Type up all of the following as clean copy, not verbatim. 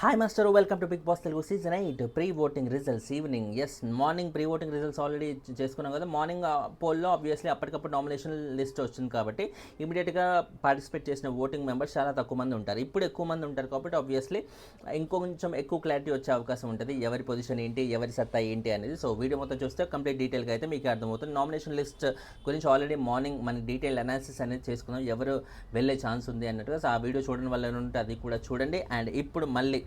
Hi master, welcome to Bigg Boss Telugu season 8 pre voting results evening. Morning pre voting results already చేసుకున్నాం కదా. Morning పోల్లో obviously అప్పటికప్పుడు nomination list వచ్చింది కాబట్టి ఇమీడియట్గా పార్టిసిపేట్ చేసిన ఓటింగ్ మెంబర్స్ చాలా తక్కువ మంది ఉంటారు. ఇప్పుడు ఎక్కువ మంది ఉంటారు కాబట్టి ఆబ్వియస్లీ ఇంకొంచెం ఎక్కువ క్లారిటీ వచ్చే అవకాశం ఉంటుంది, ఎవరి పొజిషన్ ఏంటి, ఎవరి సత్తా ఏంటి అనేది. సో వీడియో మొత్తం చూస్తే కంప్లీట్ డీటెయిల్గా అయితే మీకు అర్థమవుతుంది. నామినేషన్ లిస్ట్ గురించి ఆల్రెడీ మార్నింగ్ మన డీటెయిల్ అనాలిసిస్ అనేది చేసుకున్నాం, ఎవరు వెళ్ళే ఛాన్స్ ఉంది అన్నట్టుగా. సో ఆ వీడియో చూడడం వల్ల ఉంటే అది కూడా చూడండి. అండ్ ఇప్పుడు మళ్ళీ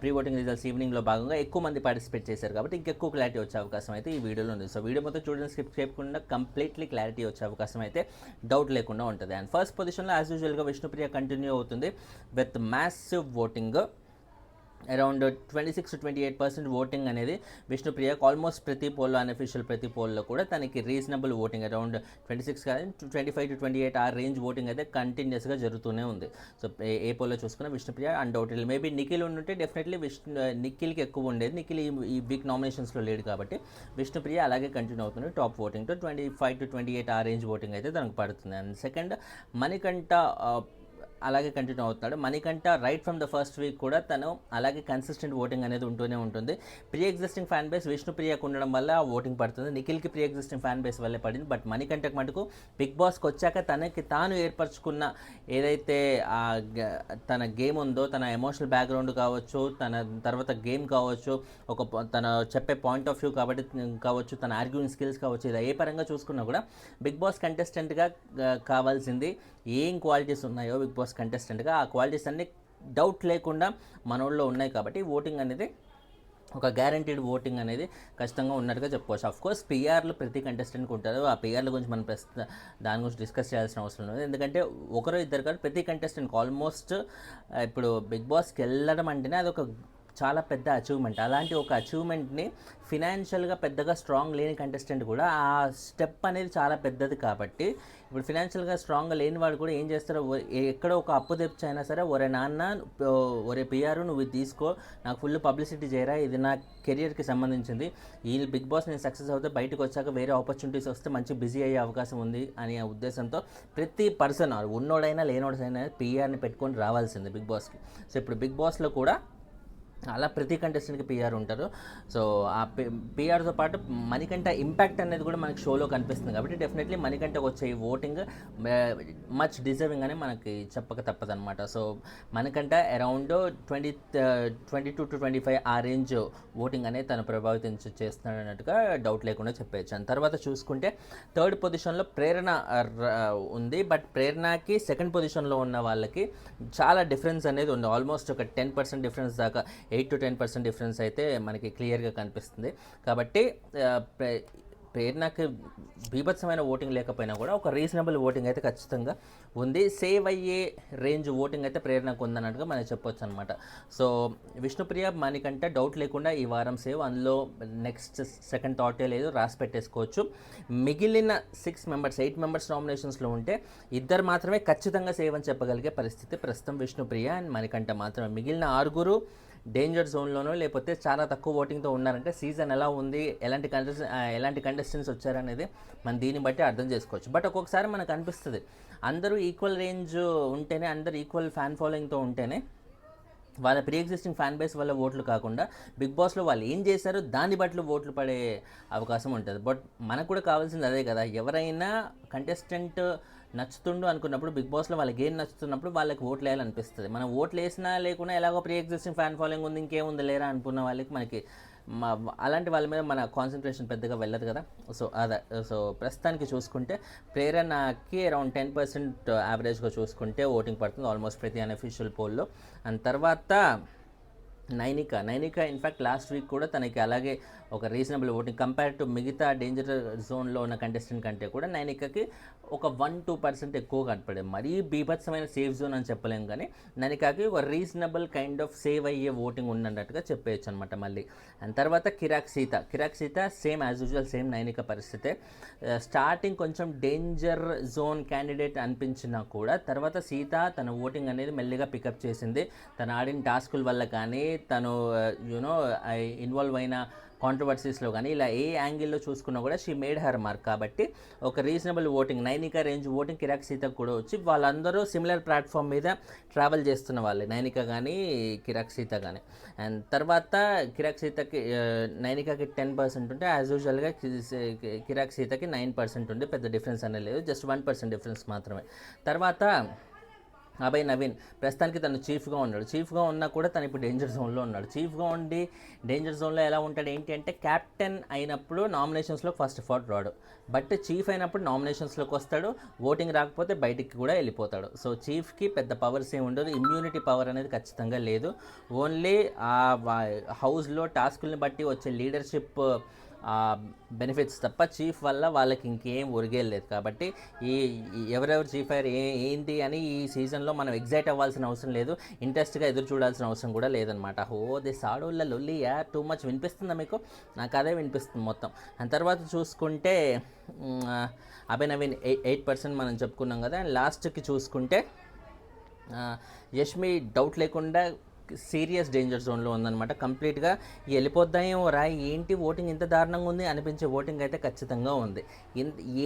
ప్రీ ఓటింగ్ రిజల్ట్స్ ఈవినింగ్లో భాగంగా ఎక్కువ మంది పార్టిసిపేట్ చేశారు కాబట్టి ఇంకెక్కువ క్లారిటీ వచ్చే అవకాశం అయితే ఈ వీడియోలో ఉంది. సో వీడియో మొత్తం చూడండి, స్కిప్ చేయకుండా కంప్లీట్లీ క్లారిటీ వచ్చే అవకాశం అయితే డౌట్ లేకుండా ఉంటుంది. అండ్ ఫస్ట్ పొజిషన్లో యాజ్ యూజువల్గా విష్ణుప్రియ కంటిన్యూ అవుతుంది with massive voting. Around 26-28% voting అనేది విష్ణుప్రియకు ఆల్మోస్ట్ ప్రతి పోల్లో, అన్అఫీషియల్ ప్రతి పోల్లో కూడా తనకి రీజనబుల్ ఓటింగ్ అరౌండ్ 26 కాదు 25-28 ఆ రేంజ్ ఓటింగ్ అయితే కంటిన్యూస్గా జరుగుతూనే ఉంది. సో ఏ పోల్లో చూసుకున్నా విష్ణుప్రియ అన్డౌటెడ్లీ. మేబీ నిఖిల్ ఉంటే డెఫినెట్లీ నిఖిల్కి ఎక్కువ ఉండేది. నిఖిల్ ఈ వీక్ నామినేషన్స్లో లేడు కాబట్టి విష్ణుప్రియ అలాగే కంటిన్యూ అవుతుంది టాప్ ఓటింగ్తో. 25-28 ఆ రేంజ్ ఓటింగ్ అయితే తనకు పడుతుంది. అండ్ సెకండ్ మణికంఠ అలాగే కంటిన్యూ అవుతున్నాడు. Manikanta right from the first week కూడా తను అలాగే కన్సిస్టెంట్ ఓటింగ్ అనేది ఉంటూనే ఉంటుంది. ప్రీ ఎగ్జిస్టింగ్ ఫ్యాన్ బేస్ విష్ణుప్రియకు ఉండడం వల్ల ఓటింగ్ పడుతుంది. నిఖిల్కి ప్రీ ఎగ్జిస్టింగ్ ఫ్యాన్ బేస్ వల్లే పడింది. బట్ మణికంఠకు మటుకు బిగ్ బాస్కి వచ్చాక తనకి తాను ఏర్పరచుకున్న ఏదైతే తన గేమ్ ఉందో, తన ఎమోషనల్ బ్యాక్గ్రౌండ్ కావచ్చు, తన తర్వాత గేమ్ కావచ్చు, తన చెప్పే పాయింట్ ఆఫ్ వ్యూ కాబట్టి కావచ్చు, తన ఆర్గ్యూయింగ్ స్కిల్స్ కావచ్చు, ఇది ఏ పరంగా చూసుకున్నా కూడా బిగ్ బాస్ కంటెస్టెంట్గా కావాల్సింది ఏం క్వాలిటీస్ ఉన్నాయో బిగ్ బాస్ కంటెస్టెంట్గా ఆ క్వాలిటీస్ అన్నీ డౌట్ లేకుండా మనోళ్ళలో ఉన్నాయి కాబట్టి ఓటింగ్ అనేది ఒక గ్యారంటీడ్ ఓటింగ్ అనేది ఖచ్చితంగా ఉన్నట్టుగా చెప్పుకోవచ్చు. అఫ్కోర్స్ పిఆర్లు ప్రతి కంటెస్టెంట్కి ఉంటారు. ఆ పిఆర్ల గురించి మనం దాని గురించి డిస్కస్ చేయాల్సిన అవసరం లేదు. ఎందుకంటే ఒకరు ఇద్దరు కాదు, ప్రతి కంటెస్టెంట్కి ఆల్మోస్ట్ ఇప్పుడు బిగ్ బాస్కి వెళ్ళడం అంటేనే అదొక చాలా పెద్ద అచీవ్మెంట్. అలాంటి ఒక అచీవ్మెంట్ని ఫినాన్షియల్గా పెద్దగా స్ట్రాంగ్ లేని కంటెస్టెంట్ కూడా ఆ స్టెప్ అనేది చాలా పెద్దది కాబట్టి ఇప్పుడు ఫినాన్షియల్గా స్ట్రాంగ్గా లేని వాడు కూడా ఏం చేస్తారో, ఎక్కడో ఒక అప్పు తెచ్చైనా సరే, ఒరే నాన్న, ఒరే పిఆర్ నువ్వు ఇది తీసుకో, నాకు ఫుల్ పబ్లిసిటీ చేయరా, ఇది నా కెరియర్కి సంబంధించింది, ఈ బిగ్ బాస్ నేను సక్సెస్ అవుతే బయటకు వచ్చాక వేరే ఆపర్చునిటీస్ వస్తే మంచి బిజీ అయ్యే అవకాశం ఉంది అనే ఉద్దేశంతో ప్రతి పర్సన్ ఉన్నోడైనా లేనోడైనా పిఆర్ని పెట్టుకొని రావాల్సింది బిగ్ బాస్కి. సో ఇప్పుడు బిగ్ బాస్లో కూడా అలా ప్రతి కంటెస్టెంట్కి పిఆర్ ఉంటారు. సో ఆ పిఆర్తో పాటు మణికంఠ ఇంపాక్ట్ అనేది కూడా మనకి షోలో కనిపిస్తుంది కాబట్టి డెఫినెట్లీ మణికంఠకు వచ్చే ఈ ఓటింగ్ మచ్ డిజర్వింగ్ అని మనకి చెప్పక తప్పదనమాట. సో మణికంఠ అరౌండ్ 22-25 ఆ రేంజ్ ఓటింగ్ అనేది తను ప్రభావితం చేస్తున్నాడు అన్నట్టుగా డౌట్ లేకుండా చెప్పేయచ్చు. అని తర్వాత చూసుకుంటే థర్డ్ పొజిషన్లో ప్రేరణ ఉంది. బట్ ప్రేరణకి సెకండ్ పొజిషన్లో ఉన్న వాళ్ళకి చాలా డిఫరెన్స్ అనేది ఉంది. ఆల్మోస్ట్ ఒక 10% డిఫరెన్స్ దాకా, 8-10% డిఫరెన్స్ అయితే మనకి క్లియర్గా కనిపిస్తుంది. కాబట్టి ప్రేరణకి బీభత్సమైన ఓటింగ్ లేకపోయినా కూడా ఒక రీజనబుల్ ఓటింగ్ అయితే ఖచ్చితంగా ఉంది. సేవ్ అయ్యే రేంజ్ ఓటింగ్ అయితే ప్రేరణకు ఉందన్నట్టుగా మనం చెప్పొచ్చు అనమాట. సో విష్ణుప్రియ మణికంఠ డౌట్ లేకుండా ఈ వారం సేవ్, అందులో నెక్స్ట్ సెకండ్ థాటే లేదు, రాసి పెట్టేసుకోవచ్చు. మిగిలిన 8 మెంబర్స్ నామినేషన్స్లో ఉంటే ఇద్దరు మాత్రమే ఖచ్చితంగా సేవ్ అని చెప్పగలిగే పరిస్థితి ప్రస్తుతం విష్ణుప్రియ అండ్ మణికంఠ మాత్రమే. మిగిలిన 6 డేంజర్ జోన్లోనో లేకపోతే చాలా తక్కువ ఓటింగ్తో ఉన్నారంటే సీజన్ ఎలా ఉంది, ఎలాంటి కంటెస్టెంట్స్ వచ్చారనేది మనం దీన్ని బట్టి అర్థం చేసుకోవచ్చు. బట్ ఒక్కొక్కసారి మనకు అనిపిస్తుంది అందరూ ఈక్వల్ రేంజ్ ఉంటేనే, అందరూ ఈక్వల్ ఫ్యాన్ ఫాలోయింగ్తో ఉంటేనే వాళ్ళ ప్రీ ఎగ్జిస్టింగ్ ఫ్యాన్ బేస్ వల్ల ఓట్లు కాకుండా బిగ్ బాస్లో వాళ్ళు ఏం చేశారో దాన్ని బట్టి ఓట్లు పడే అవకాశం ఉంటుంది. బట్ మనకు కూడా కావాల్సింది అదే కదా. ఎవరైనా కంటెస్టెంట్ నచ్చుతుండు అనుకున్నప్పుడు, బిగ్ బాస్లో వాళ్ళకి ఏం నచ్చుతున్నప్పుడు వాళ్ళకి ఓట్లు వేయాలనిపిస్తుంది. మనం ఓట్లు వేసినా లేకున్నా ఎలాగో ప్రీ ఎగ్జిస్టింగ్ ఫ్యాన్ ఫాలోయింగ్ ఉంది, ఇంకేముంది లేరా అనుకున్న వాళ్ళకి మనకి అలాంటి వాళ్ళ మీద మన కాన్సన్ట్రేషన్ పెద్దగా వెళ్ళదు కదా. సో ప్రస్తుతానికి చూసుకుంటే ప్రేరణకి అరౌండ్ 10% యావరేజ్గా చూసుకుంటే ఓటింగ్ పడుతుంది ఆల్మోస్ట్ ప్రతి అన్అఫీషియల్ పోల్లో. అండ్ తర్వాత నైనిక ఇన్ఫ్యాక్ట్ లాస్ట్ వీక్ కూడా తనకి అలాగే ఒక రీజనబుల్ ఓటింగ్ కంపేర్ టు మిగతా డేంజర్ జోన్లో ఉన్న కంటెస్టెంట్ కంటే కూడా నైనికకి ఒక 1-2% ఎక్కువ కనపడే. మరీ బీభత్సమైన సేఫ్ జోన్ అని చెప్పలేము, కానీ నైనికకి ఒక రీజనబుల్ కైండ్ ఆఫ్ సేవ్ అయ్యే ఓటింగ్ ఉన్నట్టుగా చెప్పేయచ్చు అనమాట మళ్ళీ. అండ్ తర్వాత Kirrak Seetha same as usual, same Nainika పరిస్థితే. స్టార్టింగ్ కొంచెం డేంజర్ జోన్ క్యాండిడేట్ అనిపించినా కూడా తర్వాత సీత తన ఓటింగ్ అనేది మెల్లిగా పికప్ చేసింది. తను ఆడిన టాస్కుల వల్ల కానీ, తను ఇన్వాల్వ్ అయిన కాంట్రవర్సీస్లో కానీ ఇలా ఏ యాంగిల్లో చూసుకున్నా కూడా షీ మేడ్ హర్ మార్క్. కాబట్టి ఒక reasonable voting, Nainika range voting Kirrak సీతకు కూడా వచ్చి వాళ్ళందరూ సిమిలర్ ప్లాట్ఫామ్ మీద ట్రావెల్ చేస్తున్న వాళ్ళే, నైనికా కానీ కిరాక్ సీత కానీ. అండ్ తర్వాత కిరాక్ సీతకి నైనికాకి 10% ఉంటే యాజ్ యూజువల్గా కిరాక్ సీతకి 9% ఉండే, పెద్ద డిఫరెన్స్ అనేది లేదు, జస్ట్ 1% డిఫరెన్స్ మాత్రమే. తర్వాత అభయ్ నవీన్ ప్రస్తుతానికి తను చీఫ్గా ఉన్నాడు. చీఫ్గా ఉన్నా కూడా తను ఇప్పుడు డేంజర్ జోన్లో ఉన్నాడు. చీఫ్గా ఉండి డేంజర్ జోన్లో ఎలా ఉంటాడు ఏంటి అంటే, క్యాప్టెన్ అయినప్పుడు నామినేషన్స్లో ఫస్ట్ ఆఫ్ ఆల్ రాడు, బట్ చీఫ్ అయినప్పుడు నామినేషన్స్లోకి వస్తాడు, ఓటింగ్ రాకపోతే బయటికి కూడా వెళ్ళిపోతాడు. సో చీఫ్కి పెద్ద పవర్స్ ఏమి ఉండదు, ఇమ్యూనిటీ పవర్ అనేది ఖచ్చితంగా లేదు. ఓన్లీ ఆ హౌస్లో టాస్కుల్ని బట్టి వచ్చే లీడర్షిప్ బెనిఫిట్స్ తప్ప చీఫ్ వల్ల వాళ్ళకి ఇంకేం ఒరిగేలేదు. కాబట్టి ఈ ఎవరెవరు చీఫ్ అయ్యారు ఏంటి అని ఈ సీజన్లో మనం ఎగ్జైట్ అవ్వాల్సిన అవసరం లేదు, ఇంట్రెస్ట్గా ఎదురు చూడాల్సిన అవసరం కూడా లేదనమాట. దిస్ ఆడోళ్ళ లొల్లి టూ మచ్ వినిపిస్తుందా మీకు? నాకు అదే వినిపిస్తుంది మొత్తం. అండ్ తర్వాత చూసుకుంటే అభయ్ నవీన్ 8% మనం చెప్పుకున్నాం కదా. అండ్ లాస్ట్కి చూసుకుంటే యష్మి డౌట్ లేకుండా సీరియస్ డేంజర్ జోన్లో ఉందన్నమాట. కంప్లీట్గా వెళ్ళిపోద్దాయేమో ఏంటి ఓటింగ్ ఇంత దారుణంగా ఉంది అనిపించే ఓటింగ్ అయితే ఖచ్చితంగా ఉంది.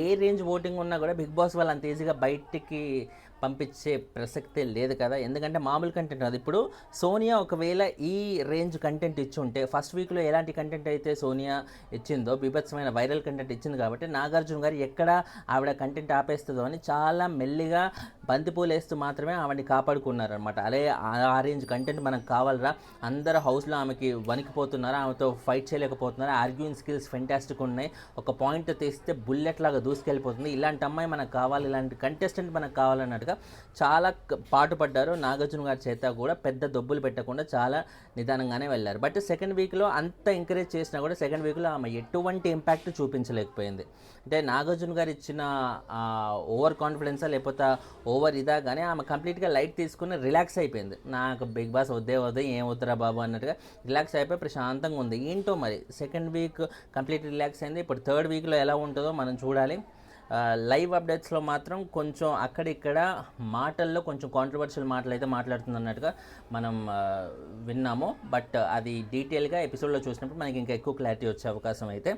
ఏ రేంజ్ ఓటింగ్ ఉన్నా కూడా బిగ్ బాస్ వాళ్ళు అంత ఈజీగా బయటికి పంపించే ప్రసక్తే లేదు కదా, ఎందుకంటే మామూలు కంటెంట్ అది. ఇప్పుడు సోనియా ఒకవేళ ఈ రేంజ్ కంటెంట్ ఇచ్చి ఉంటే, ఫస్ట్ వీక్లో ఎలాంటి కంటెంట్ అయితే సోనియా ఇచ్చిందో, బీభత్సమైన వైరల్ కంటెంట్ ఇచ్చింది కాబట్టి నాగార్జున గారు ఎక్కడ ఆవిడ కంటెంట్ ఆపేస్తుందో అని చాలా మెల్లిగా బంతిపూలు వేస్తూ మాత్రమే ఆవిడని కాపాడుకున్నారనమాట. అదే ఆ రేంజ్ కంటెంట్ మనకు కావాలరా, అందరూ హౌస్లో ఆమెకి వణికిపోతున్నారా, ఆమెతో ఫైట్ చేయలేకపోతున్నారా, ఆర్గ్యూయింగ్ స్కిల్స్ ఫెంటాస్టిక్ ఉన్నాయి, ఒక పాయింట్ తీస్తే బుల్లెట్ లాగా దూసుకెళ్ళిపోతుంది, ఇలాంటి అమ్మాయి మనకు కావాలి, ఇలాంటి కంటెస్టెంట్ మనకు కావాలన్నట్టుగా చాలా పాటుపడ్డారు. నాగార్జున గారి చేత కూడా పెద్ద దొబ్బులు పెట్టకుండా చాలా నిదానంగానే వెళ్ళారు. బట్ సెకండ్ వీక్లో అంత ఎంకరేజ్ చేసినా కూడా సెకండ్ వీక్లో ఆమె ఎటువంటి ఇంపాక్ట్ చూపించలేకపోయింది. అంటే నాగార్జున గారు ఇచ్చిన ఓవర్ కాన్ఫిడెన్సా లేకపోతే ఓవర్ ఇదా కానీ ఆమె కంప్లీట్గా లైట్ తీసుకుని రిలాక్స్ అయిపోయింది. నాకు బిగ్ బాస్ వద్దే ఏం వద్దురా బాబు అన్నట్టుగా రిలాక్స్ అయిపోయి ప్రశాంతంగా ఉంది. ఏంటో మరి సెకండ్ వీక్ కంప్లీట్ రిలాక్స్ అయింది. ఇప్పుడు థర్డ్ వీక్లో ఎలా ఉంటుందో మనం చూడాలి. లైవ్ అప్డేట్స్లో మాత్రం కొంచెం అక్కడిక్కడ మాటల్లో కొంచెం కాంట్రవర్షియల్ మాటలు అయితే మాట్లాడుతుంది అన్నట్టుగా మనం విన్నాము. బట్ అది డీటెయిల్గా ఎపిసోడ్లో చూసినప్పుడు మనకి ఇంకా ఎక్కువ క్లారిటీ వచ్చే అవకాశం అయితే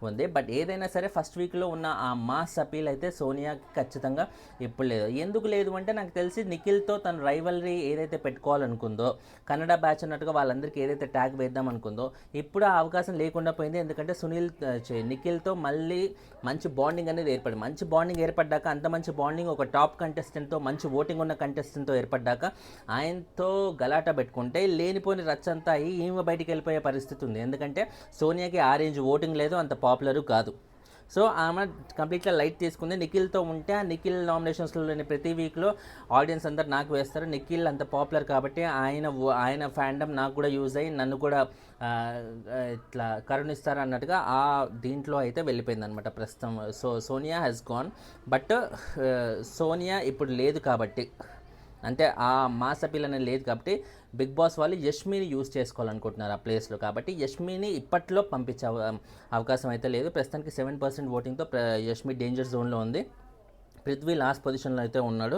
ఉంది. బట్ ఏదైనా సరే ఫస్ట్ వీక్లో ఉన్న ఆ మాస్ అపీల్ అయితే సోనియాకి ఖచ్చితంగా ఇప్పుడు లేదు. ఎందుకు లేదు అంటే నాకు తెలిసి నిఖిల్తో తన రైవల్రీ ఏదైతే పెట్టుకోవాలనుకుందో, కన్నడ బ్యాచ్ అన్నట్టుగా వాళ్ళందరికీ ఏదైతే ట్యాగ్ వేద్దాం అనుకుందో, ఇప్పుడు ఆ అవకాశం లేకుండా పోయింది. ఎందుకంటే నిఖిల్తో మళ్ళీ మంచి బాండింగ్ అనేది ఏర్పడింది. మంచి బాండింగ్ ఏర్పడ్డాక, అంత మంచి బాండింగ్ ఒక టాప్ కంటెస్టెంట్తో, మంచి ఓటింగ్ ఉన్న కంటెస్టెంట్తో ఏర్పడ్డాక ఆయనతో గలాటా పెట్టుకుంటే లేనిపోని రచ్చంతా అయ్యి ఈమె బయటికి వెళ్ళిపోయే పరిస్థితి ఉంది. ఎందుకంటే సోనియాకి ఆ రేంజ్ ఓటింగ్ లేదు, అంత పాపులరు కాదు. సో ఆమె కంప్లీట్గా లైట్ తీసుకుంది. నిఖిల్తో ఉంటే ఆ నిఖిల్ నామినేషన్స్లోని ప్రతి వీక్లో ఆడియన్స్ అందరు నాకు వేస్తారు. నిఖిల్ అంత పాపులర్ కాబట్టి ఆయన ఫ్యాండమ్ నాకు కూడా యూజ్ అయ్యి నన్ను కూడా ఇట్లా కరుణిస్తారు అన్నట్టుగా ఆ దీంట్లో అయితే వెళ్ళిపోయింది అనమాట ప్రస్తుతం. So Sonia has gone. But Sonia ఇప్పుడు లేదు కాబట్టి, అంటే ఆ మాస్ అపీల్ అనేది లేదు కాబట్టి బిగ్ బాస్ వాళ్ళు యష్మిని యూజ్ చేసుకోవాలనుకుంటున్నారు ఆ ప్లేస్లో. కాబట్టి యష్మిని ఇప్పట్లో పంపించే అవకాశం అయితే లేదు. ప్రస్తుతానికి 7% ఓటింగ్తో యష్మి డేంజర్ జోన్లో ఉంది. పృథ్వీ లాస్ట్ పొజిషన్లో అయితే ఉన్నాడు.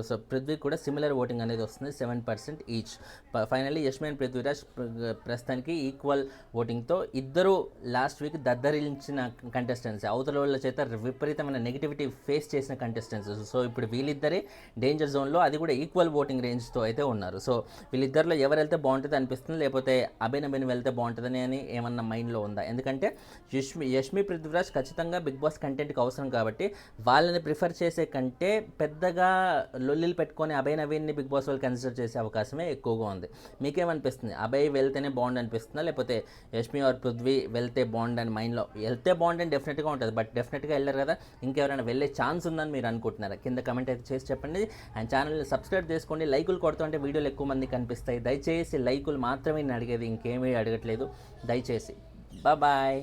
సో పృథ్వీ కూడా సిమిలర్ ఓటింగ్ అనేది వస్తుంది, 7% each. Finally Yashmi and Prithviraj ప్రస్తుతానికి ఈక్వల్ ఓటింగ్తో ఇద్దరు లాస్ట్ వీక్ దద్దరిల్చిన కంటెస్టెంట్స్, అవతల వాళ్ళ చేత విపరీతమైన నెగిటివిటీ ఫేస్ చేసిన కంటెస్టెంట్స్. సో ఇప్పుడు వీళ్ళిద్దరే డేంజర్ జోన్లో, అది కూడా ఈక్వల్ ఓటింగ్ రేంజ్తో అయితే ఉన్నారు. సో వీళ్ళిద్దరిలో ఎవరు వెళ్తే బాగుంటుంది అనిపిస్తుంది, లేకపోతే అభినబిన్ వెళ్తే బాగుంటుందని అని ఏమన్నా మైండ్లో ఉందా? ఎందుకంటే యష్మి పృథ్వీరాజ్ ఖచ్చితంగా బిగ్ బాస్ కంటెంట్కి అవసరం కాబట్టి వాళ్ళని ప్రిఫర్ చేసే కంటే పెద్దగా లొల్లిలు పెట్టుకొని అభయ్ నవీన్ని బిగ్ బాస్ వాళ్ళు కన్సిడర్ చేసే అవకాశమే ఎక్కువగా ఉంది. మీకేమనిపిస్తుంది? అభయ్ వెళ్తేనే బాగుండు అనిపిస్తుందా, లేకపోతే యష్మి ఆర్ పృథ్వీ వెళ్తే బాగుండు అని మైండ్లో? వెళ్తే బాగుండు అని డెఫినెట్గా ఉంటుంది, బట్ డెఫినెట్గా వెళ్ళారు కదా, ఇంకెవరైనా వెళ్ళే ఛాన్స్ ఉందని మీరు అనుకుంటున్నారా? కింద కమెంట్ అయితే చేసి చెప్పండి. అండ్ ఛానల్ని సబ్స్క్రైబ్ చేసుకోండి. లైకులు కొడుతుంటే వీడియోలు ఎక్కువ మంది కనిపిస్తాయి. దయచేసి లైకులు మాత్రమే నేను అడిగేది, ఇంకేమీ అడగట్లేదు. దయచేసి బాయ్.